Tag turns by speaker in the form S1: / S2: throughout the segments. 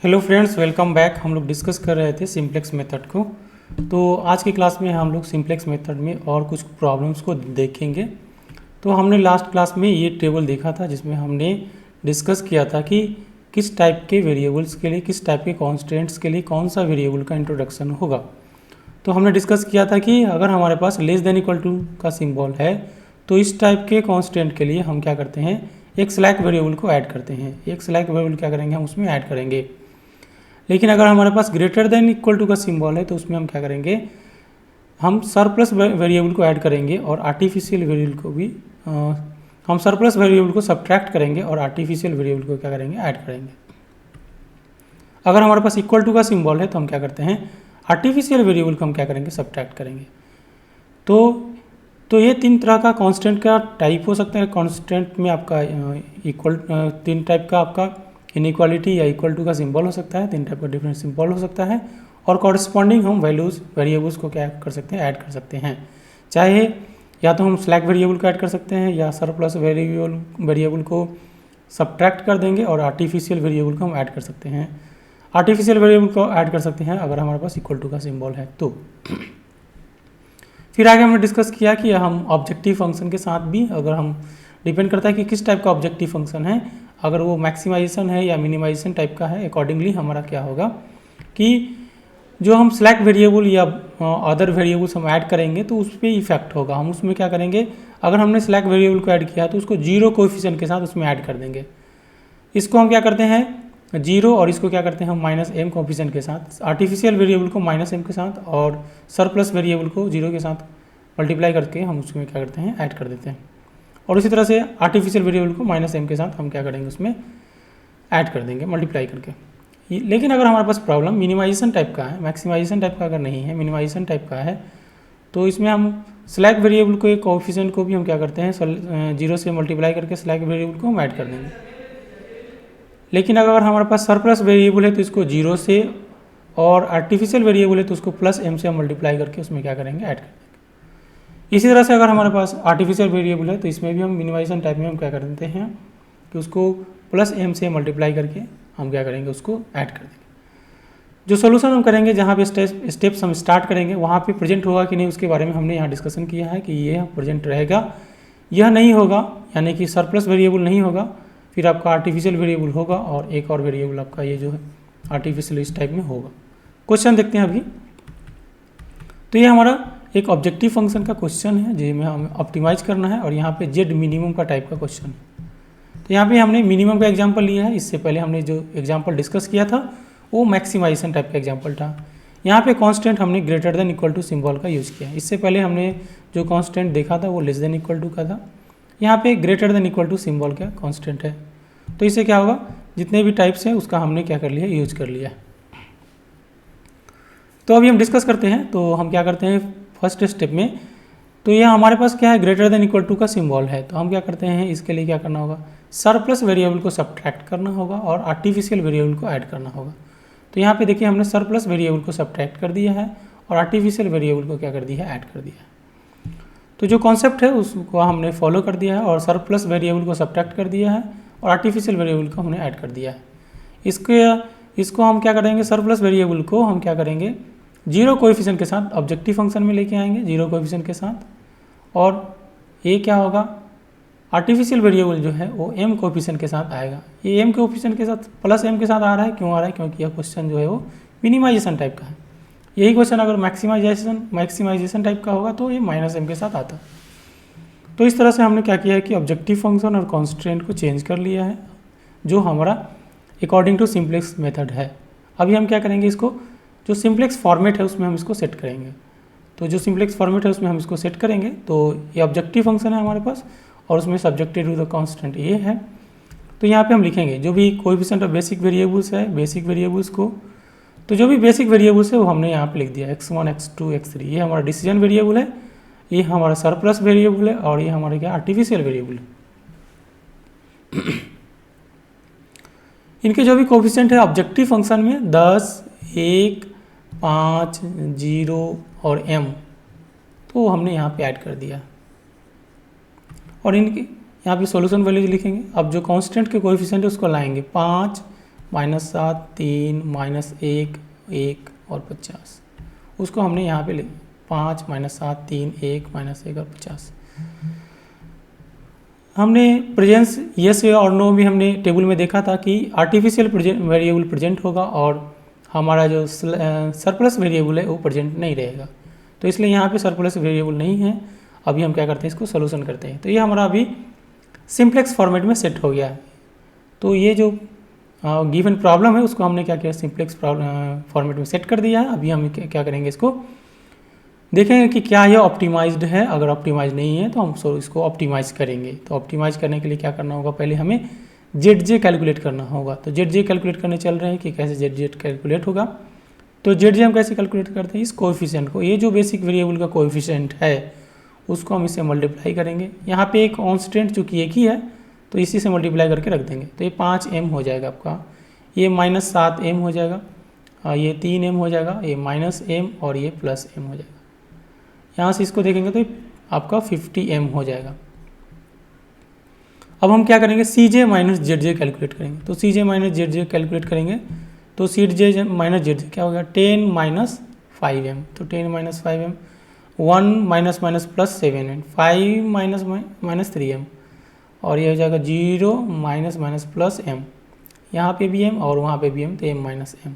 S1: Hello friends, welcome back. हम लोग discuss कर रहे थे सिंप्लेक्स मेथड को। तो आज की क्लास में हम लोग सिंप्लेक्स मेथड में और कुछ प्रॉब्लम्स को देखेंगे। तो हमने लास्ट क्लास में ये टेबल देखा था जिसमें हमने डिस्कस किया था कि किस टाइप के वेरिएबल्स के लिए, किस टाइप के कॉन्स्टेंट्स के लिए कौन सा वेरिएबल का इंट्रोडक्शन होगा। तो हमने डिस्कस किया था कि अगर हमारे पास लेस देन इक्वल टू का सिंबल है तो इस टाइप के कॉन्स्टेंट के लिए हम क्या करते हैं, एक स्लैक वेरिएबल को ऐड करते हैं। एक स्लैक वेरिएबल क्या करेंगे, हम उसमें ऐड करेंगे। लेकिन अगर हमारे पास ग्रेटर देन इक्वल टू का सिंबल है तो उसमें हम क्या करेंगे, हम सरप्लस वेरिएबल को ऐड करेंगे और आर्टिफिशियल वेरिएबल को भी हम सरप्लस वेरिएबल को सब्ट्रैक्ट करेंगे और आर्टिफिशियल वेरिएबल को क्या करेंगे, ऐड करेंगे। अगर हमारे पास इक्वल टू का सिंबल है तो हम क्या करते हैं, आर्टिफिशियल वेरिएबल को हम क्या करेंगे, सब्ट्रैक्ट करेंगे। तो ये तीन तरह का कांस्टेंट का टाइप हो सकता है। कांस्टेंट में आपका इक्वल तीन टाइप का आपका इनइक्वालिटी या इक्वल टू का सिंबल हो सकता है, तीन टाइप का डिफरेंट सिंबल हो सकता है। और कॉरस्पॉन्डिंग हम वैल्यूज़ वेरिएबल्स को क्या कर सकते हैं, ऐड कर सकते हैं। चाहे या तो हम स्लैक वेरिएबल को ऐड कर सकते हैं या सरप्लस वेरिएबल को सब्ट्रैक्ट कर देंगे और आर्टिफिशियल वेरिएबल को हम ऐड कर सकते हैं। आर्टिफिशियल वेरिएबल को ऐड कर सकते हैं अगर हमारे पास इक्वल टू का सिंबल है तो। फिर आगे हमने डिस्कस किया कि हम ऑब्जेक्टिव फंक्शन के साथ भी, अगर हम डिपेंड करता है कि किस टाइप का ऑब्जेक्टिव फंक्शन है, अगर वो मैक्सिमाइजेशन है या मिनिमाइजेशन टाइप का है, अकॉर्डिंगली हमारा क्या होगा कि जो हम स्लैक वेरिएबल या अदर वेरिएबल्स हम ऐड करेंगे तो उस पर इफेक्ट होगा। हम उसमें क्या करेंगे, अगर हमने स्लैक वेरिएबल को ऐड किया तो उसको जीरो कोएफिशिएंट के साथ उसमें ऐड कर देंगे। इसको हम क्या करते हैं, जीरो, और इसको क्या करते हैं हम माइनस एम कोएफिशिएंट के साथ, आर्टिफिशियल वेरिएबल को माइनस एम के साथ और सरप्लस वेरिएबल को जीरो के साथ मल्टीप्लाई करके हम उसमें क्या करते हैं, ऐड कर देते हैं। और इसी तरह से आर्टिफिशियल वेरिएबल को माइनस एम के साथ हम क्या करेंगे, उसमें ऐड कर देंगे मल्टीप्लाई करके। लेकिन अगर हमारे पास प्रॉब्लम मिनिमाइजेशन टाइप का है, मैक्सिमाइजेशन टाइप का अगर नहीं है, मिनिमाइजेशन टाइप का है, तो इसमें हम स्लैक वेरिएबल को, एक कोएफिशिएंट को भी हम क्या करते हैं, जीरो से मल्टीप्लाई करके स्लैक वेरिएबल को हम ऐड कर देंगे। लेकिन अगर हमारे पास सरप्लस वेरिएबल है तो इसको जीरो से, और आर्टिफिशियल वेरिएबल है तो उसको प्लस एम से हम मल्टीप्लाई करके उसमें क्या करेंगे, ऐड कर देंगे। इसी तरह से अगर हमारे पास आर्टिफिशियल वेरिएबल है तो इसमें भी हम मिनिमाइजेशन टाइप में हम क्या कर देते हैं कि उसको प्लस एम से मल्टीप्लाई करके हम क्या करेंगे, उसको ऐड कर देंगे। जो सोल्यूशन हम करेंगे, जहाँ पे स्टेप्स हम स्टार्ट करेंगे, वहाँ पे प्रेजेंट होगा कि नहीं उसके बारे में हमने यहाँ डिस्कशन किया है कि ये प्रेजेंट रहेगा, यह नहीं होगा, यानी कि सरप्लस वेरिएबल नहीं होगा, फिर आपका आर्टिफिशियल वेरिएबल होगा और एक और वेरिएबल आपका ये जो है आर्टिफिशियल इस टाइप में होगा। क्वेश्चन देखते हैं अभी। तो ये हमारा एक ऑब्जेक्टिव फंक्शन का क्वेश्चन है जिसमें हमें ऑप्टिमाइज करना है और यहाँ पे जेड मिनिमम का टाइप का क्वेश्चन है। तो यहाँ पे हमने मिनिमम का एग्जांपल लिया है। इससे पहले हमने जो एग्जांपल डिस्कस किया था वो मैक्सिमाइजेशन टाइप का एग्जांपल था। यहाँ पे कांस्टेंट हमने greater than equal to symbol का यूज़ किया। इससे पहले हमने जो कांस्टेंट देखा था वो लेस देन इक्वल टू का था। यहाँ पे greater than equal to symbol का कांस्टेंट है। तो इससे क्या होगा, जितने भी टाइप्स हैं उसका हमने क्या कर लिया, यूज कर लिया। तो अभी हम डिस्कस करते हैं। तो हम क्या करते हैं फर्स्ट स्टेप में, तो ये हमारे पास क्या है, ग्रेटर देन इक्वल टू का सिंबल है। तो हम क्या करते हैं, इसके लिए क्या करना होगा, सरप्लस वेरिएबल को सब्ट्रैक्ट करना होगा और आर्टिफिशियल वेरिएबल को ऐड करना होगा। तो यहाँ पे देखिए हमने सरप्लस वेरिएबल को सब्ट्रैक्ट कर दिया है और आर्टिफिशियल वेरिएबल को क्या कर दिया है, ऐड कर दिया है। तो जो कॉन्सेप्ट है उसको हमने फॉलो कर दिया है और सरप्लस वेरिएबल को सब्ट्रैक्ट कर दिया है और आर्टिफिशियल वेरिएबल को हमने ऐड कर दिया है। इसको हम क्या करेंगे, सरप्लस वेरिएबल को हम क्या करेंगे, जीरो कोएफिशिएंट के साथ ऑब्जेक्टिव फंक्शन में लेके आएंगे, जीरो कोएफिशिएंट के साथ। और ये क्या होगा, आर्टिफिशियल वेरिएबल जो है वो एम कोएफिशिएंट के साथ आएगा। ये एम कोएफिशिएंट के साथ प्लस एम के साथ आ रहा है, क्यों आ रहा है, क्योंकि यह क्वेश्चन जो है वो मिनिमाइजेशन टाइप का है। यही क्वेश्चन अगर मैक्सिमाइजेशन टाइप का होगा तो ये माइनस एम के साथ आता। तो इस तरह से हमने क्या किया है कि ऑब्जेक्टिव फंक्शन और कॉन्स्टेंट को चेंज कर लिया है, जो हमारा अकॉर्डिंग टू सिंप्लेक्स मेथड है। अभी हम क्या करेंगे, इसको जो सिंप्लेक्स फॉर्मेट है उसमें हम इसको सेट करेंगे। तो जो सिंप्लेक्स फॉर्मेट है उसमें हम इसको सेट करेंगे। तो ये ऑब्जेक्टिव फंक्शन है हमारे पास और उसमें सब्जेक्टेड टू द कांस्टेंट ये है। तो यहाँ पे हम लिखेंगे जो भी कोएफिशिएंट ऑफ बेसिक वेरिएबल्स है, बेसिक वेरिएबल्स को, तो जो भी बेसिक वेरिएबल्स है वो हमने यहाँ पे लिख दिया, x1 x2 x3। ये हमारा डिसीजन वेरिएबल है, ये हमारा सरप्लस वेरिएबल है और ये हमारे क्या आर्टिफिशियल वेरिएबल है। इनके जो भी कोएफिशिएंट है ऑब्जेक्टिव फंक्शन में 10, 1, 5, 0 और m, तो हमने यहाँ पे ऐड कर दिया। और इनके यहाँ पे सॉल्यूशन वैल्यूज लिखेंगे। अब जो कांस्टेंट के कोएफिशिएंट है उसको लाएंगे, 5, -7, 3, -1, 1 और 50, उसको हमने यहाँ पे ले 5, -7, 3, 1, -1 और 50। हमने प्रेजेंस यस और नो भी हमने टेबल में देखा था कि आर्टिफिशियल वेरिएबल प्रेजेंट होगा और हमारा जो सरप्लस वेरिएबल है वो प्रेजेंट नहीं रहेगा। तो इसलिए यहाँ पे सरप्लस वेरिएबल नहीं है। अभी हम क्या करते हैं, इसको सोल्यूशन करते हैं। तो ये हमारा अभी सिंप्लेक्स फॉर्मेट में सेट हो गया है। तो ये जो गिवन प्रॉब्लम है उसको हमने क्या किया, सिंप्लेक्स फॉर्मेट में सेट कर दिया है। अभी हम क्या करेंगे, इसको देखेंगे कि क्या यह ऑप्टिमाइज्ड है। अगर ऑप्टिमाइज नहीं है तो हम इसको ऑप्टिमाइज करेंगे। तो ऑप्टिमाइज करने के लिए क्या करना होगा, पहले हमें ZJ कैलकुलेट करना होगा। तो ZJ कैलकुलेट करने चल रहे हैं कि कैसे ZJ कैलकुलेट होगा। तो ZJ हम कैसे कैलकुलेट करते हैं, इस कोएफिशिएंट को, ये जो बेसिक वेरिएबल का कोएफिशिएंट है उसको हम इससे मल्टीप्लाई करेंगे। यहाँ पे एक कांस्टेंट चूँकि एक ही है तो इसी से मल्टीप्लाई करके रख देंगे। तो ये 5m हो जाएगा आपका, ये -7m हो जाएगा, ये 3m हो जाएगा, ये -m और ये +m हो जाएगा। यहाँ से इसको देखेंगे तो आपका 50m हो जाएगा। अब हम क्या करेंगे, CJ - ZJ कैलकुलेट करेंगे। तो CJ - ZJ कैलकुलेट करेंगे तो CJ - ZJ क्या हो गया, 10 - 5m। तो 10 - 5m, 1 - +7m, 5 - -3m और ये हो जाएगा 0 - +m। यहाँ पे भी m और वहाँ पे भी m, तो m - m।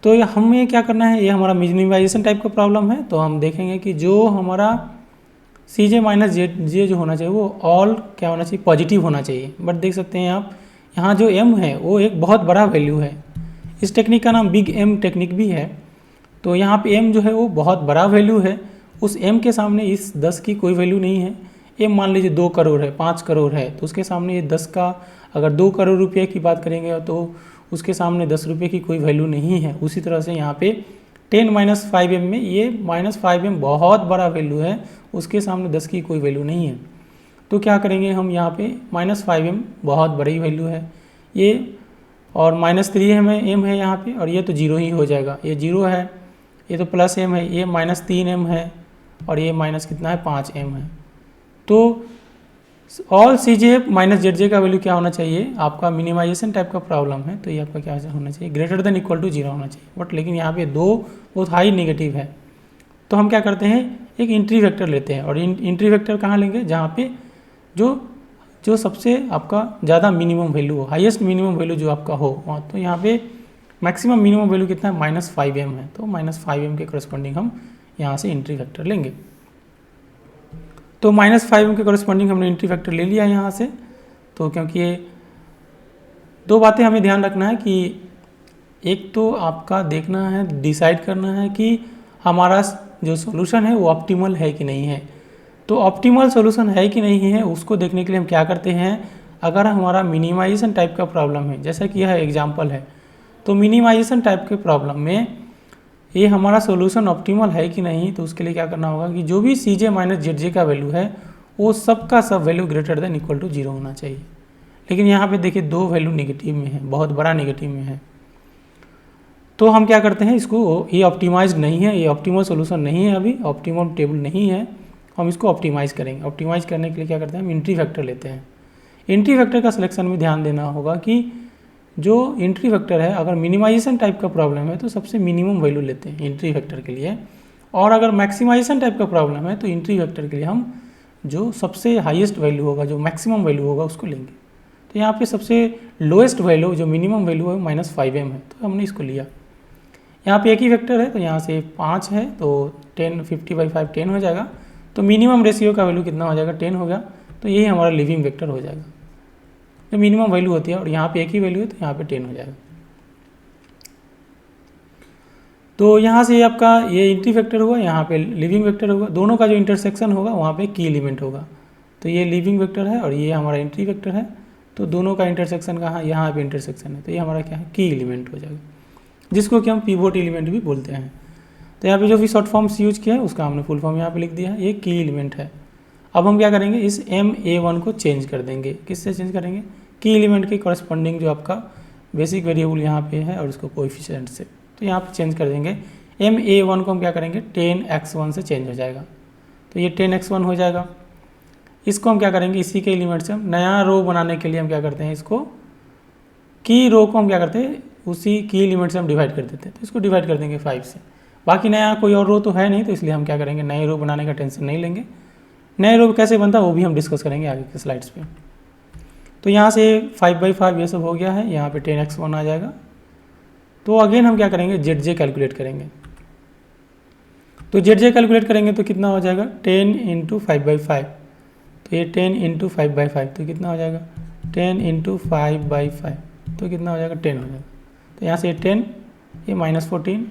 S1: तो हमें क्या करना है, ये हमारा मिनिमाइजेशन टाइप का प्रॉब्लम है। तो हम देखेंगे कि जो हमारा CJ - ZJ जो होना चाहिए वो ऑल क्या होना चाहिए, पॉजिटिव होना चाहिए। बट देख सकते हैं आप यहाँ जो m है वो एक बहुत बड़ा वैल्यू है। इस टेक्निक का नाम बिग M टेक्निक भी है। तो यहाँ पे m जो है वो बहुत बड़ा वैल्यू है। उस m के सामने इस 10 की कोई वैल्यू नहीं है। m मान लीजिए 2 करोड़ है, 5 करोड़ है, तो उसके सामने ये 10 का, अगर 2 करोड़ रुपये की बात करेंगे तो उसके सामने 10 रुपये की कोई वैल्यू नहीं है। उसी तरह से यहाँ पे 10 - 5m में ये -5m बहुत बड़ा वैल्यू है, उसके सामने 10 की कोई वैल्यू नहीं है। तो क्या करेंगे हम, यहाँ पे -5m बहुत बड़ी वैल्यू है ये, और -3m है यहाँ पे, और ये तो 0 ही हो जाएगा, ये 0 है, ये तो +m है, ये -3m है और ये माइनस कितना है, 5m है। तो ऑल CJ - ZJ का वैल्यू क्या होना चाहिए, आपका मिनिमाइजेशन टाइप का प्रॉब्लम है तो ये आपका क्या होना चाहिए, ग्रेटर देन इक्वल टू 0 होना चाहिए। बट लेकिन यहाँ पे 2 बहुत हाई नेगेटिव है। तो हम क्या करते हैं, एक एंट्री वेक्टर लेते हैं। और एंट्री वेक्टर कहाँ लेंगे, जहाँ पे जो सबसे आपका ज़्यादा मिनिमम वैल्यू हो, हाईएस्ट मिनिमम वैल्यू जो आपका हो वहाँ। तो यहाँ पे मैक्सिमम मिनिमम वैल्यू कितना है, -5m है। तो -5m के करस्पॉन्डिंग हम यहाँ से एंट्री वेक्टर लेंगे। तो -5m के करस्पॉन्डिंग हमने एंट्री वेक्टर ले लिया यहाँ से। तो क्योंकि ये 2 बातें हमें ध्यान रखना है कि एक तो आपका देखना है, डिसाइड करना है कि हमारा जो सॉल्यूशन है वो ऑप्टिमल है कि नहीं है। तो ऑप्टिमल सॉल्यूशन है कि नहीं है उसको देखने के लिए हम क्या करते हैं, अगर हमारा मिनिमाइजेशन टाइप का प्रॉब्लम है, जैसा कि यह एग्जांपल है, तो मिनिमाइजेशन टाइप के प्रॉब्लम में ये हमारा सॉल्यूशन ऑप्टिमल है कि नहीं, तो उसके लिए क्या करना होगा कि जो भी CJ - ZJ का वैल्यू है वो सबका सब value greater than equal to 0 होना चाहिए। लेकिन यहाँ पे देखिए 2 वैल्यू नेगेटिव में है, बहुत बड़ा नेगेटिव में है। तो हम क्या करते हैं, इसको, ये ऑप्टिमाइज नहीं है, ये ऑप्टिमल सॉल्यूशन नहीं है, अभी ऑप्टिमल टेबल नहीं है, हम इसको ऑप्टिमाइज़ करेंगे। ऑप्टिमाइज़ करने के लिए क्या करते हैं, हम एंट्री वेक्टर लेते हैं। एंट्री वेक्टर का सिलेक्शन में ध्यान देना होगा कि जो एंट्री वेक्टर है, अगर मिनिमाइजेशन टाइप का प्रॉब्लम है तो सबसे मिनिमम वैल्यू लेते हैं एंट्री वेक्टर के लिए, और अगर मैक्सिमाइजेशन टाइप का प्रॉब्लम है तो एंट्री वेक्टर के लिए हम जो सबसे हाईएस्ट वैल्यू होगा, जो मैक्सिमम वैल्यू होगा उसको लेंगे। तो यहाँ पे सबसे लोएस्ट वैल्यू, जो मिनिमम वैल्यू है, -5m है, तो हमने इसको लिया। यहाँ पे एक ही वेक्टर है तो यहाँ से 5 है, तो 10, 50/5 10 हो जाएगा। तो मिनिमम रेशियो का वैल्यू कितना हो जाएगा, 10 हो गया। तो यही हमारा लिविंग वेक्टर हो जाएगा, जो मिनिमम वैल्यू होती है, और यहाँ पे एक ही वैल्यू है तो यहाँ पे 10 हो जाएगा। तो यहाँ से आपका ये एंट्री वेक्टर हुआ, यहाँ पे लिविंग वेक्टर होगा, दोनों का जो इंटरसेक्शन होगा वहाँ पे की एलिमेंट होगा। तो ये लिविंग वेक्टर है और ये हमारा एंट्री वेक्टर है, तो दोनों का इंटरसेक्शन कहाँ, यहाँ पे इंटरसेक्शन है, तो ये हमारा क्या है, की एलिमेंट हो जाएगा, जिसको कि हम पिवोट एलिमेंट भी बोलते हैं। तो यहाँ पे जो भी शॉर्ट फॉर्म्स यूज किया है उसका हमने फुल फॉर्म यहाँ पे लिख दिया है, ये की एलिमेंट है। अब हम क्या करेंगे, इस MA1 को चेंज कर देंगे। किससे चेंज करेंगे, की एलिमेंट के कॉरस्पॉन्डिंग जो आपका बेसिक वेरिएबल यहाँ पे है और उसको कोएफिशिएंट से, तो यहाँ पे चेंज कर देंगे। MA1 को हम क्या करेंगे, 10x1 से चेंज हो जाएगा, तो ये 10x1 हो जाएगा। इसको हम क्या करेंगे, इसी के एलिमेंट से हम नया रो बनाने के लिए हम क्या करते हैं, इसको की रो को हम क्या करते हैं, उसी की एलिमेंट से हम डिवाइड कर देते हैं, तो इसको डिवाइड कर देंगे 5 से। बाकी नया कोई और रो तो है नहीं, तो इसलिए हम क्या करेंगे, नए रो बनाने का टेंशन नहीं लेंगे। नए रो कैसे बनता है वो भी हम डिस्कस करेंगे आगे के स्लाइड्स पे। तो यहाँ से 5/5 ये सब हो गया है, यहाँ पे 10x1 आ जाएगा। तो अगेन हम क्या करेंगे, ZJ कैलकुलेट करेंगे। तो ZJ कैलकुलेट करेंगे तो कितना हो जाएगा, 10 × 5/5। तो ये 10 × 5/5 तो कितना हो जाएगा, 10 × 5/5 तो कितना हो जाएगा, 10 हो जाएगा। तो यहाँ से 10, ये -14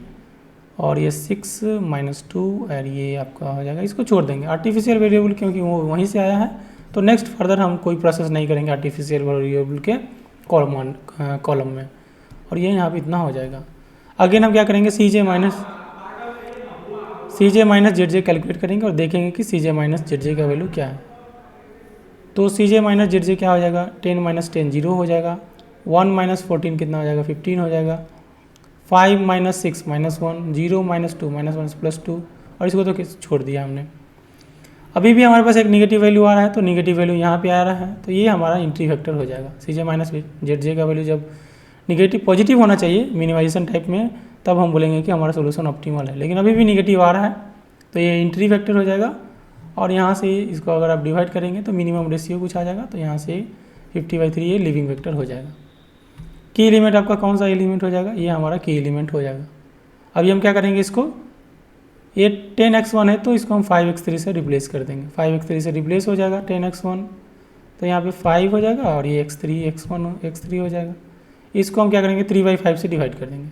S1: और ये 6 -2 और ये आपका हो जाएगा। इसको छोड़ देंगे आर्टिफिशियल वेरिएबल, क्योंकि वो वहीं से आया है। तो नेक्स्ट फर्दर हम कोई प्रोसेस नहीं करेंगे आर्टिफिशियल वेरिएबल के कॉलम में, और ये यहाँ पे इतना हो जाएगा। अगेन हम क्या करेंगे, CJ माइनस ZJ कैलकुलेट करेंगे और देखेंगे कि CJ माइनस ZJ का वैल्यू क्या है। तो CJ माइनस ZJ क्या हो जाएगा, 10 - 10 0 हो जाएगा, 1 - 14 कितना हो जाएगा, 15 हो जाएगा, 5 - 6 -1, 0 - 2 -1 +2, और इसको तो छोड़ दिया हमने। अभी भी हमारे पास एक निगेटिव वैल्यू आ रहा है, तो निगेटिव वैल्यू यहाँ पे आ रहा है, तो ये हमारा एंट्री वेक्टर हो जाएगा। CJ माइनस ZJ का वैल्यू जब निगेटिव पॉजिटिव होना चाहिए मिनिमाइजेशन टाइप में, तब हम बोलेंगे कि हमारा सोल्यूशन ऑप्टिमल है, लेकिन अभी भी निगेटिव आ रहा है, तो ये एंट्री वेक्टर हो जाएगा। और यहाँ से इसको अगर आप डिवाइड करेंगे तो मिनिमम रेशियो कुछ आ जाएगा, तो यहाँ से 50/3 ये लिविंग वेक्टर हो जाएगा। की एलिमेंट आपका कौन सा एलिमेंट हो जाएगा, ये हमारा की एलिमेंट हो जाएगा। अभी हम क्या करेंगे, इसको ये 10x1 है तो इसको हम 5x3 से रिप्लेस कर देंगे। 5x3 से रिप्लेस हो जाएगा 10x1, तो यहाँ पे 5 हो जाएगा और ये x3 हो जाएगा। इसको हम क्या करेंगे, 3/5 से डिवाइड कर देंगे।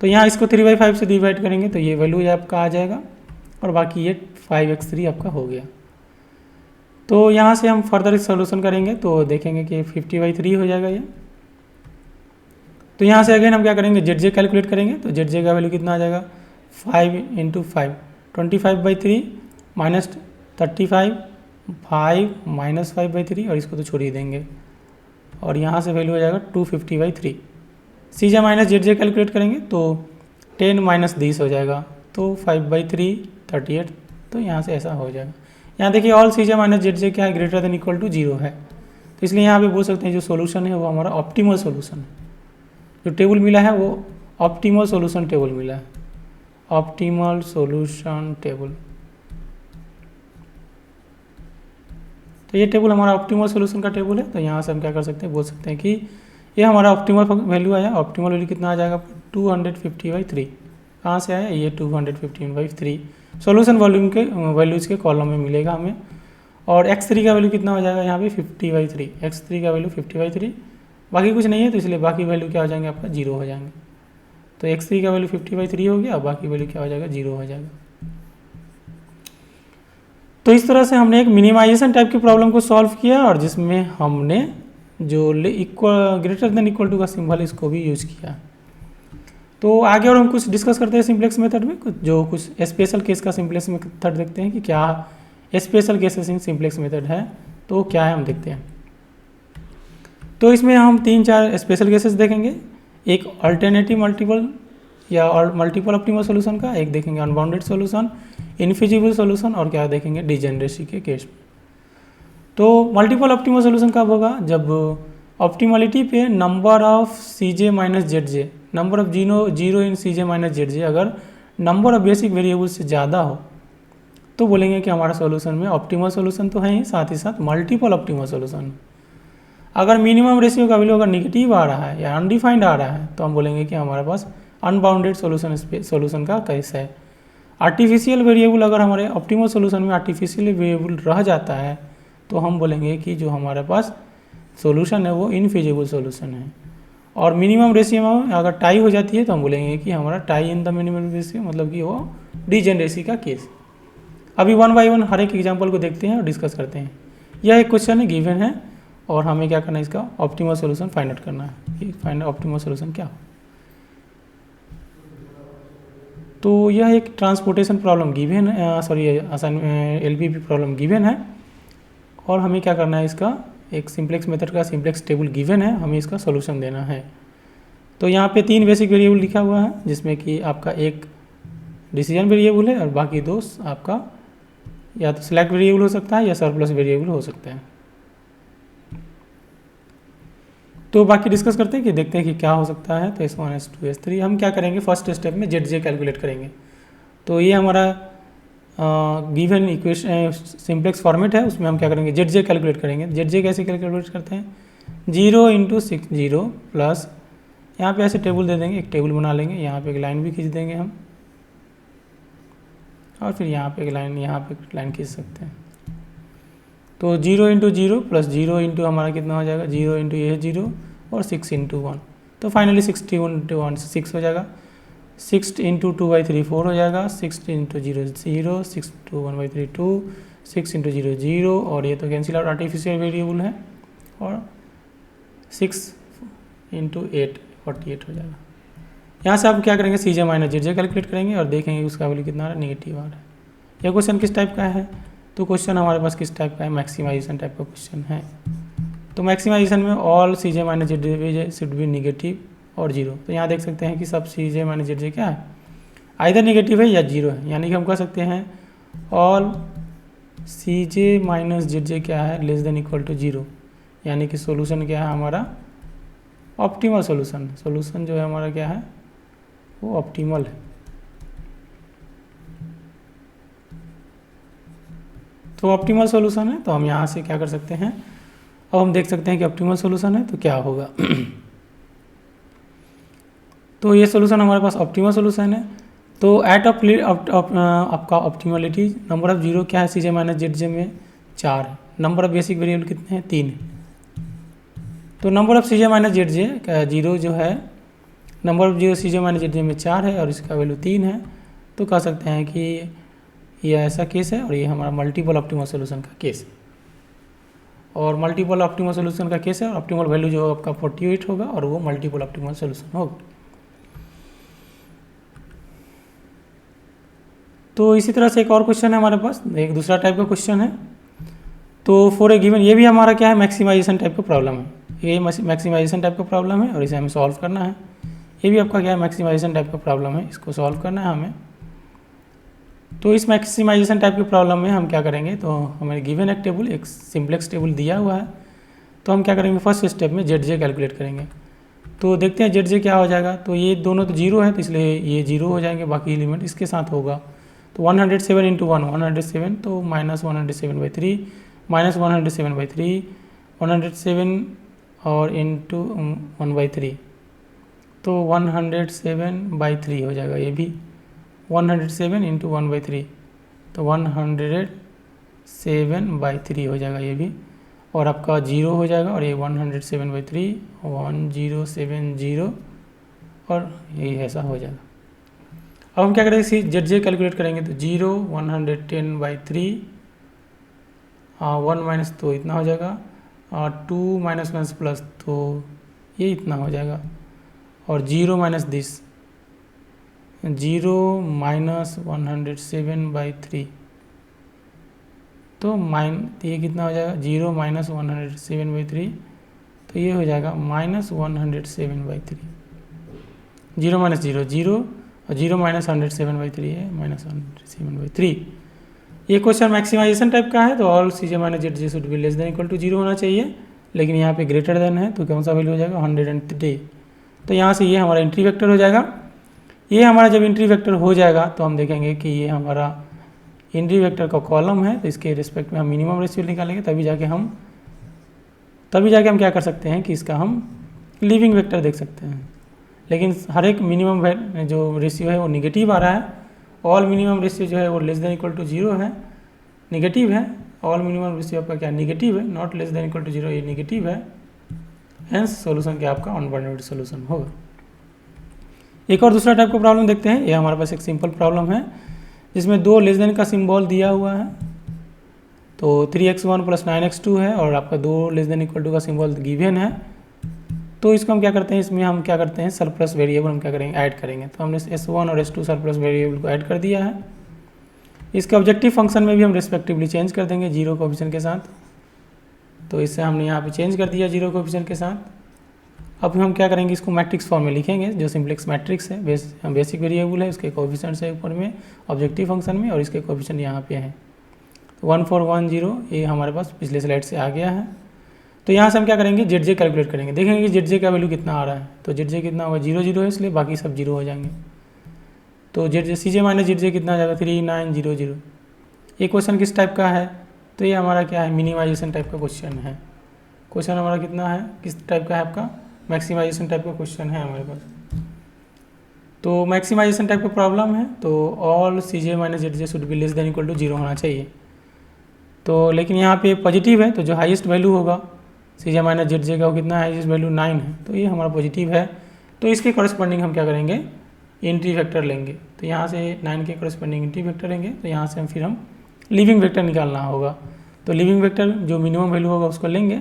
S1: तो यहाँ इसको 3/5 से डिवाइड करेंगे तो ये वैल्यू आपका आ जाएगा, और बाकी ये 5x3 आपका हो गया। तो यहाँ से हम फर्दर सोल्यूशन करेंगे तो देखेंगे कि 50/3 हो जाएगा ये। तो यहाँ से अगेन हम क्या करेंगे, ZJ कैलकुलेट करेंगे। तो ZJ का वैल्यू कितना आ जाएगा, 5 × 5 25/3 -35 5 -5/3, और इसको तो छोड़ ही देंगे, और यहाँ से वैल्यू हो जाएगा 250/3। CJ माइनस ZJ कैलकुलेट करेंगे तो 10 - 10 हो जाएगा, तो 5/3 38, तो यहाँ से ऐसा हो जाएगा। यहाँ देखिए ऑल CJ माइनस ZJ क्या है, ग्रेटर देन इक्वल टू 0 है, तो इसलिए यहाँ पे बोल सकते हैं जो सोल्यूशन है वो हमारा ऑप्टिमल सोल्यूशन है। जो टेबल मिला है वो ऑप्टिमल सोल्यूशन टेबल मिला है, ऑप्टिमल सोल्यूशन टेबल। तो ये टेबल हमारा ऑप्टिमल सोल्यूशन का टेबल है। तो यहाँ से हम क्या कर सकते हैं, बोल सकते हैं कि ये हमारा ऑप्टिमल वैल्यू आया। ऑप्टिमल वैल्यू कितना आ जाएगा, 250/3। कहाँ से आया, ये 250/3 सोल्यूशन वॉल्यूम के वैल्यूज़ के कॉलम में मिलेगा हमें। और x3 का वैल्यू कितना हो जाएगा, यहाँ पे 50/3, x3 का वैल्यू 50/3, बाकी कुछ नहीं है, तो इसलिए बाकी वैल्यू क्या हो जाएंगे, आपका 0 हो जाएंगे। तो x3 का वैल्यू 50/3 हो गया, बाकी वैल्यू क्या हो जाएगा, 0 हो जाएगा। तो इस तरह से हमने एक मिनिमाइजेशन टाइप की प्रॉब्लम को सॉल्व किया, और जिसमें हमने जो ग्रेटर देन इक्वल टू का सिंबल इसको भी यूज किया। तो आगे और हम कुछ डिस्कस करते हैं सिंप्लेक्स मेथड में, कुछ स्पेशल केस का सिंप्लेक्स मेथड देखते हैं कि क्या special cases in simplex method है, तो क्या है हम देखते हैं। तो इसमें हम 3-4 स्पेशल केसेस देखेंगे। एक अल्टरनेटिव मल्टीपल या मल्टीपल ऑप्टिमल सोल्यूशन का, एक देखेंगे अनबाउंडेड सोल्यूशन, इनफिजिबल सोल्यूशन, और क्या देखेंगे डिजेनरेसी के केस में। तो मल्टीपल ऑप्टिमल सोल्यूशन कब होगा, जब ऑप्टिमलिटी पे number of CJ minus ZJ, number of zero in CJ minus ZJ अगर नंबर ऑफ बेसिक वेरिएबल से ज़्यादा हो, तो बोलेंगे कि हमारा सोल्यूशन में ऑप्टिमल सोल्यूशन तो है ही, साथ ही साथ मल्टीपल ऑप्टिमल सोल्यूशन। अगर मिनिमम रेशियो का वैल्यू अगर निगेटिव आ रहा है या अनडिफाइंड आ रहा है, तो हम बोलेंगे कि हमारे पास अनबाउंडेड सोल्यूशन का केस है। आर्टिफिशियल वेरिएबल अगर हमारे ऑप्टिमल सोल्यूशन में आर्टिफिशियल वेरिएबल रह जाता है, तो हम बोलेंगे कि जो हमारे पास सोल्यूशन है वो इनफिजिबल सोल्यूशन है। और मिनिमम रेशियो में अगर टाई हो जाती है, तो हम बोलेंगे कि हमारा tie in the minimum ratio, मतलब कि वो डिजेनरेसी का केस। अभी 1 बाय 1 हर एक एग्जाम्पल को देखते हैं और डिस्कस करते हैं। यह एक क्वेश्चन है, गिवन है, और हमें क्या करना है, इसका ऑप्टिमल सोल्यूशन फाइंड आउट करना है कि फाइंड ऑप्टिमल सोल्यूशन क्या हो। तो यह एक ट्रांसपोर्टेशन प्रॉब्लम गिवन है, सॉरी LPP प्रॉब्लम गिवन है, और हमें क्या करना है, इसका एक सिंप्लेक्स मेथड का सिंप्लेक्स टेबल गिवन है, हमें इसका सोल्यूशन देना है। तो यहाँ पे 3 बेसिक वेरिएबल लिखा हुआ है, जिसमें कि आपका एक डिसीजन वेरिएबल है और बाकी 2 आपका या तो सिलेक्ट वेरिएबल हो सकता है या सरप्लस वेरिएबल हो सकता है। तो बाकी डिस्कस करते हैं कि देखते हैं कि क्या हो सकता है। तो S1 S2 S3 हम क्या करेंगे, फर्स्ट स्टेप में ZJ कैलकुलेट करेंगे। तो ये हमारा गिवन इक्वेशन सिंप्लेक्स फॉर्मेट है, उसमें हम क्या करेंगे, ZJ कैलकुलेट करेंगे। ZJ कैसे कैलकुलेट करते हैं, 0 × 6 0 प्लस यहाँ पे ऐसे टेबल दे देंगे, एक टेबल बना लेंगे, यहाँ पे एक लाइन भी खींच देंगे हम, और फिर यहाँ पे एक लाइन, यहाँ पे लाइन खींच सकते हैं। तो 0 × 0 प्लस 0 × हमारा कितना हो जाएगा, 0 × ये 0 और 6 × 1, तो फाइनली 61 × 1 6 हो जाएगा। 6 × 2/3 4 हो जाएगा, 6 × 0 0, 6 × 1/3 2, 6 × 0 0, और ये तो कैंसिल आउट, आर्टिफिशियल वेरिएबल है, और 6 × 8 48 हो जाएगा। यहाँ से आप क्या करेंगे, CJ - ZJ कैलकुलेट करेंगे और देखेंगे उसका वैल्यू कितना आ रहा है, नेगेटिव आ रहा है। यह क्वेश्चन किस टाइप का है, तो क्वेश्चन हमारे पास किस टाइप का है, मैक्सिमाइजेशन टाइप का क्वेश्चन है। तो मैक्सिमाइजेशन में all CJ - ZJ should B negative और 0। तो यहाँ देख सकते हैं कि सब CJ - ZJ क्या है, आइदर नेगेटिव है या 0 है, यानी कि हम कह सकते हैं ऑल CJ - ZJ क्या है, लेस देन इक्वल टू 0, यानी कि सोल्यूशन क्या है हमारा, ऑप्टिमल सोल्यूशन। सोल्यूशन जो है हमारा क्या है, वो ऑप्टिमल है। तो ऑप्टिमल सोल्यूशन है, तो हम यहाँ से क्या कर सकते हैं, अब हम देख सकते हैं कि ऑप्टिमल सोल्यूशन है तो क्या होगा। तो ये सोल्यूशन हमारे पास ऑप्टिमल सोल्यूशन है। तो एट आपका ऑप्टिमलिटी नंबर ऑफ 0 क्या है, CJ - ZJ में 4 है, नंबर ऑफ बेसिक वेरिएबल कितने हैं, 3 है। तो नंबर ऑफ CJ - ZJ का 0 जो है, नंबर ऑफ 0 CJ - ZJ में 4 है और इसका वैल्यू 3 है। तो कह सकते हैं कि ये ऐसा केस है और ये हमारा मल्टीपल ऑप्टिमल सोल्यूशन का केस है। और मल्टीपल ऑप्टिमल सोल्यूशन का केस है, और ऑप्टिमल वैल्यू जो आपका 48 होगा और वो मल्टीपल ऑप्टिमल सोल्यूशन होगा। तो इसी तरह से एक और क्वेश्चन है हमारे पास, एक दूसरा टाइप का क्वेश्चन है। तो फॉर ए गिवन, ये भी हमारा क्या है, मैक्सिमाइजेशन टाइप का प्रॉब्लम है। ये मैक्सिमाइजेशन टाइप का प्रॉब्लम है और इसे हमें सॉल्व करना है। ये भी आपका क्या है, मैक्सिमाइजेशन टाइप का प्रॉब्लम है, इसको सॉल्व करना है हमें। तो इस मैक्सिमाइजेशन टाइप के प्रॉब्लम में हम क्या करेंगे, तो हमें गिवन एक टेबल, एक सिंप्लेक्स टेबल दिया हुआ है। तो हम क्या करेंगे, फर्स्ट स्टेप में ZJ कैलकुलेट करेंगे। तो देखते हैं ZJ क्या हो जाएगा। तो ये दोनों तो 0 है, तो इसलिए ये 0 हो जाएंगे, बाकी एलिमेंट इसके साथ होगा। तो 107 × 1 107, तो -107/3 -107/3 107 और इंटू 1/3, तो 107/3 हो जाएगा। ये भी 107 × 1/3, तो 107/3 हो जाएगा ये भी, और आपका 0 हो जाएगा, और ये 107/3 1070 और ये ऐसा हो जाएगा। अब हम क्या करेंगे, ZJ कैलकुलेट करेंगे। तो 0 110/3 1 माइनस, तो इतना हो जाएगा, 2 माइनस प्लस, तो ये इतना हो जाएगा, और 0 माइनस दिस, 0 -107/3, तो ये कितना हो जाएगा, 0 -107/3, तो ये हो जाएगा -107/3। 0 - 0 0 और 0 -107/3 है, -107/3। ये क्वेश्चन मैक्सिमाइजेशन टाइप का है, तो all CJ - ZJ should be less than equal to 0 होना चाहिए, लेकिन यहाँ पे ग्रेटर देन है, तो कौन सा वैल्यू हो जाएगा, 103। तो यहाँ से ये हमारा एंट्री वेक्टर हो जाएगा। ये हमारा जब एंट्री वेक्टर हो जाएगा तो हम देखेंगे कि ये हमारा एंट्री वेक्टर का कॉलम है, तो इसके रिस्पेक्ट में हम मिनिमम रेशियो निकालेंगे, तभी जाके हम क्या कर सकते हैं कि इसका हम लीविंग वेक्टर देख सकते हैं। लेकिन हर एक मिनिमम जो रेशियो है वो निगेटिव आ रहा है। ऑल मिनिमम रेशियो जो है वो लेस देन इक्वल टू 0 है, निगेटिव है। ऑल मिनिमम रेशियो आपका क्या निगेटिव है, not less than equal to 0, ये निगेटिव है। हेंस सॉल्यूशन क्या आपका अनबाउंडेड सॉल्यूशन होगा। एक और दूसरा टाइप का प्रॉब्लम देखते हैं। ये हमारे पास एक सिंपल प्रॉब्लम है जिसमें 2 लेस देन का सिंबल दिया हुआ है। तो 3x1 + 9x2 है और आपका 2 लेस देन इक्वल टू का सिंबल गिवन है। तो इसको हम क्या करते हैं, इसमें हम क्या करते हैं, सरप्लस वेरिएबल हम क्या करेंगे, ऐड करेंगे। तो हमने S1 और S2 सरप्लस वेरिएबल को ऐड कर दिया है। इसके ऑब्जेक्टिव फंक्शन में भी हम रिस्पेक्टिवली चेंज कर देंगे 0 कोएफिशिएंट के साथ। तो इससे हमने यहाँ पे चेंज कर दिया 0 कोएफिशिएंट के साथ। अब हम क्या करेंगे, इसको मैट्रिक्स फॉर्म में लिखेंगे, जो सिंप्लेक्स मैट्रिक्स है, बेसिक वेरिएबल है, उसके कोएफिशिएंट्स है ऊपर में ऑब्जेक्टिव फंक्शन में, और इसके कोएफिशिएंट यहाँ पे हैं। 1410 ये हमारे पास पिछले स्लाइड से आ गया है। तो यहाँ से हम क्या करेंगे, जेड जे कैलकुलेट करेंगे, देखेंगे कि जेड जे का वैल्यू कितना आ रहा है। तो जेड जे कितना होगा, 0 0 है, इसलिए बाकी सब 0 हो जाएंगे। तो जेड जे सी जे माइनस जेड जे कितना आ जाएगा, 3900। ये क्वेश्चन किस टाइप का है, तो ये हमारा क्या है, मिनिमाइजेशन टाइप का क्वेश्चन है। क्वेश्चन हमारा कितना है, किस टाइप का है आपका, मैक्सिमाइजेशन टाइप का क्वेश्चन है हमारे पास। तो मैक्सिमाइजेशन टाइप का प्रॉब्लम है, तो all C J minus Z J should be less than equal to 0 होना चाहिए। तो लेकिन यहाँ पे पॉजिटिव है, तो जो हाईएस्ट वैल्यू होगा सी जे माइनस जेड जे का वो कितना है, हाईएस्ट वैल्यू 9 है, तो ये हमारा पॉजिटिव है। तो इसके कॉरेस्पॉन्डिंग हम क्या करेंगे, एंट्री वेक्टर लेंगे। तो यहाँ से 9 के कॉरेस्पॉन्डिंग एंट्री वेक्टर लेंगे। तो यहाँ से हम लिविंग वेक्टर निकालना होगा। तो लिविंग वेक्टर जो मिनिमम वैल्यू होगा उसको लेंगे।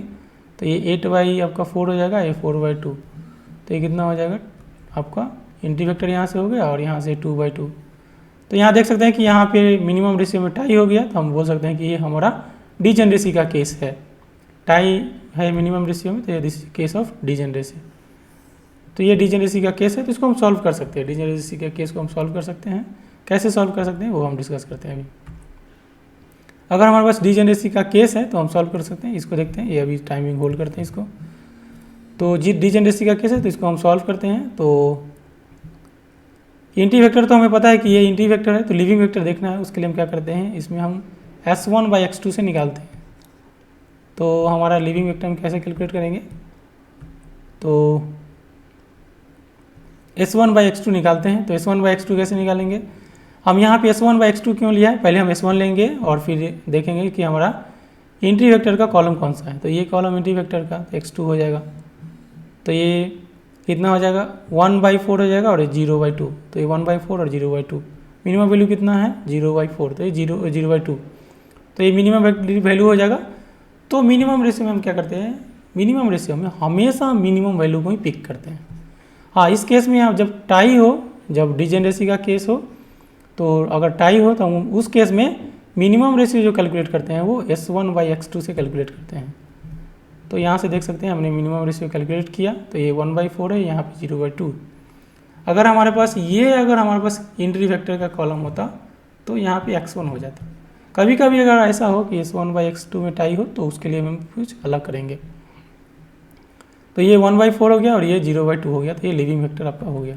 S1: तो ये 8 आपका 4 हो जाएगा, ये 4/2। तो ये कितना हो जाएगा आपका, एंट्री वेक्टर यहाँ से हो गया और यहाँ से 2/2। तो यहाँ देख सकते हैं कि यहाँ पे मिनिमम रेशियो में टाई हो गया। तो हम बोल सकते हैं कि ये हमारा डिजेनरेसी का केस है। टाई है मिनिमम रेशियो में, तो ये दिस केस ऑफ डिजेनरेसी। तो ये डिजेनरेसी का केस है, तो इसको हम सॉल्व कर सकते हैं। डिजेनरेसी के केस को हम सॉल्व कर सकते हैं। कैसे सॉल्व कर सकते हैं वो हम डिस्कस करते हैं अभी। अगर हमारे पास डिजेनरेसी का केस है तो हम सॉल्व कर सकते हैं। इसको देखते हैं, ये अभी टाइमिंग होल्ड करते हैं इसको। तो जी डिजेनरेसी का केस है, तो इसको हम सॉल्व करते हैं। तो एंट्री वेक्टर तो हमें पता है कि ये एंट्री वेक्टर है, तो लिविंग वेक्टर देखना है, उसके लिए हम क्या करते हैं, इसमें हम S1/x2 से निकालते हैं। तो हमारा लिविंग वेक्टर हम कैसे कैलकुलेट करेंगे, तो S1/x2 निकालते हैं। तो S1/x2 कैसे निकालेंगे, हम यहाँ पे S1/x2 क्यों लिया है, पहले हम S1 लेंगे और फिर देखेंगे कि हमारा एंट्री वेक्टर का कॉलम कौन सा है। तो ये कॉलम एंट्री वेक्टर का x2 हो जाएगा। तो ये कितना हो जाएगा, 1/4 हो जाएगा और ये 0/2। तो ये 1/4 और 0/2। मिनिमम वैल्यू कितना है, 0/4। तो ये 0/2। तो ये मिनिमम वैल्यू हो जाएगा। तो मिनिमम रेशियो में हम क्या करते हैं, मिनिमम रेशियो में हमेशा मिनिमम वैल्यू को ही पिक करते हैं। हाँ, इस केस में आप जब टाई हो, जब डिजेनरेसी का केस हो, तो अगर टाई हो तो हम उस केस में मिनिमम रेशियो जो कैलकुलेट करते हैं वो S1/x2 से कैलकुलेट करते हैं। तो यहाँ से देख सकते हैं हमने मिनिमम रेशियो कैलकुलेट किया। तो ये 1/4 है, यहाँ पे 0/2। अगर हमारे पास एंट्री वेक्टर का कॉलम होता तो यहाँ पे x1 हो जाता। कभी कभी अगर ऐसा हो कि S1/x2 में टाई हो तो उसके लिए हम कुछ अलग करेंगे। तो ये 1/4 हो गया और ये 0/2 हो गया। तो ये लिविंग वेक्टर आपका हो गया।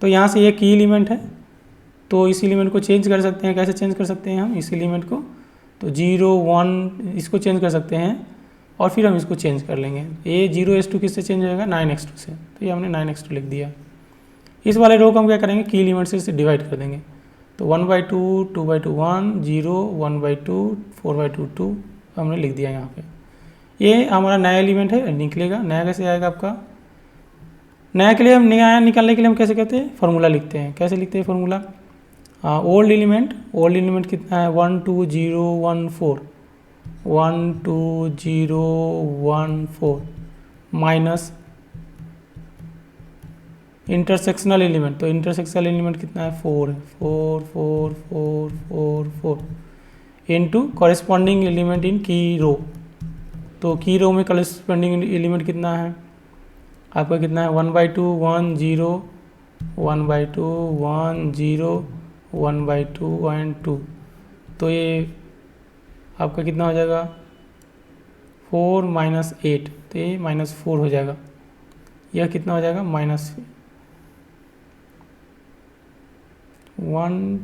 S1: तो यहाँ से ये की एलिमेंट है, तो इस एलिमेंट को चेंज कर सकते हैं। कैसे चेंज कर सकते हैं हम इस एलिमेंट को, तो 0 1 इसको चेंज कर सकते हैं और फिर हम इसको चेंज कर लेंगे। ये 0s2 किससे चेंज होगा, 9x2 से। तो ये हमने 9x2 लिख दिया। इस वाले रो को हम क्या करेंगे, की एलिमेंट से इसे डिवाइड कर देंगे। तो 1/2 2/2 1 0 1/2 4/2 2 हमने लिख दिया यहाँ पे। ये हमारा नया एलिमेंट है, निकलेगा। नया कैसे आएगा आपका, नया के लिए हम नया निकालने के लिए हम कैसे कहते हैं, फार्मूला लिखते हैं। कैसे लिखते हैं फार्मूला, ओल्ड एलिमेंट कितना है, 1 2 0 1 4 1 2 0 1 4 माइनस इंटरसेक्शनल एलिमेंट। तो इंटरसेक्शनल एलिमेंट कितना है, 4 है, 4 4 4 4 4 इनटू कॉरेस्पॉन्डिंग एलिमेंट इन की रो। तो की रो में कॉरेस्पॉन्डिंग एलिमेंट कितना है आपका, कितना है 1/2 1 0 1/2 1 0 1/2 एंड 2। तो ये आपका कितना हो जाएगा 4 - 8। तो ये -4 हो जाएगा। यह कितना हो जाएगा -1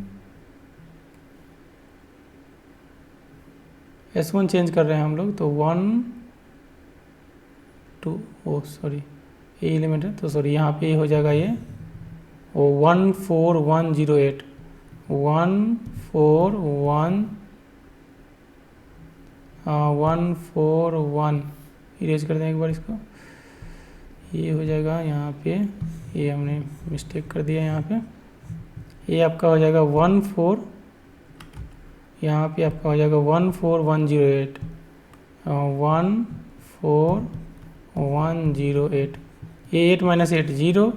S1: S1 चेंज कर रहे हैं हम लोग। तो 1 2 ओ सॉरी ये एलिमेंट है, तो सॉरी यहाँ पे हो जाएगा ये 14108 141 इरेज कर दें एक बार इसको। ये हो जाएगा यहाँ पे, ये हमने मिस्टेक कर दिया यहाँ पे। ये आपका हो जाएगा 14, यहाँ पे आपका हो जाएगा 14108 14108। ये 8 - 8 0,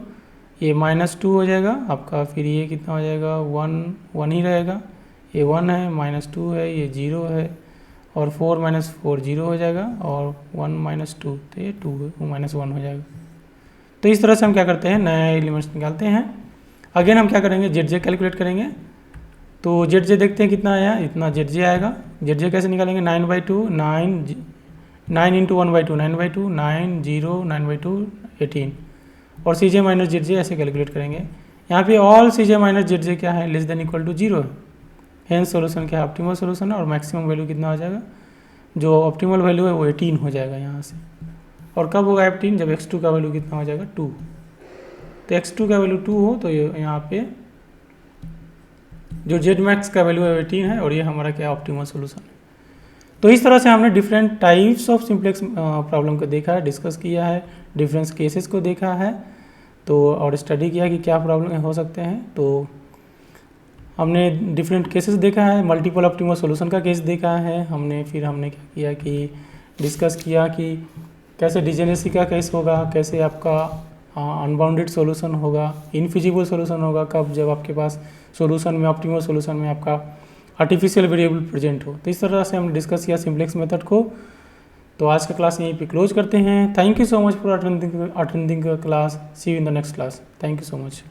S1: ये -2 हो जाएगा आपका। फिर ये कितना हो जाएगा 1 ही रहेगा, ये 1 है, -2 है, ये 0 है और 4 - 4 0 हो जाएगा और 1 - 2 तो ये 2 -1 हो जाएगा। तो इस तरह से हम क्या करते हैं, नए एलिमेंट्स निकालते हैं। अगेन हम क्या करेंगे, ZJ कैलकुलेट करेंगे। तो ZJ देखते हैं कितना आया, इतना ZJ आएगा। ZJ कैसे निकालेंगे, 9/2 9 इंटू 1/2 9/2 9 0 9/2 18 और सी जे माइनस जेड जे ऐसे कैलकुलेट करेंगे। यहाँ पे all C J minus Z जे क्या है, लेस देन इक्वल टू 0 है। हेंस सोल्यूशन क्या है, ऑप्टिमल सोल्यूशन है और मैक्सिमम वैल्यू कितना हो जाएगा, जो ऑप्टिमल वैल्यू है वो 18 हो जाएगा यहाँ से। और कब होगा 18, जब x2 का वैल्यू कितना हो जाएगा 2। तो x2 का वैल्यू 2 हो तो ये यहाँ पे जो z मैक्स का वैल्यू है 18 है और ये हमारा क्या ऑप्टिमल सोल्यूशन है। तो इस तरह से हमने different types of simplex problem को देखा है, डिस्कस किया है, डिफरेंट केसेस को देखा है, तो और स्टडी किया कि क्या प्रॉब्लम हो सकते हैं। तो हमने डिफरेंट केसेस देखा है, मल्टीपल ऑप्टिमल सॉल्यूशन का केस देखा है हमने, फिर हमने क्या किया कि डिस्कस किया कि कैसे डिजेनेसी का केस होगा, कैसे आपका अनबाउंडेड सॉल्यूशन होगा, इनफिजिबल सॉल्यूशन होगा कब, जब आपके पास सॉल्यूशन में ऑप्टिमल सॉल्यूशन में आपका आर्टिफिशियल वेरिएबल प्रेजेंट हो। तो इस तरह से हमने डिस्कस किया सिंप्लेक्स मेथड को। तो आज का क्लास यहीं पे क्लोज करते हैं। Thank you so much for attending class. See you in the next class. Thank you so much.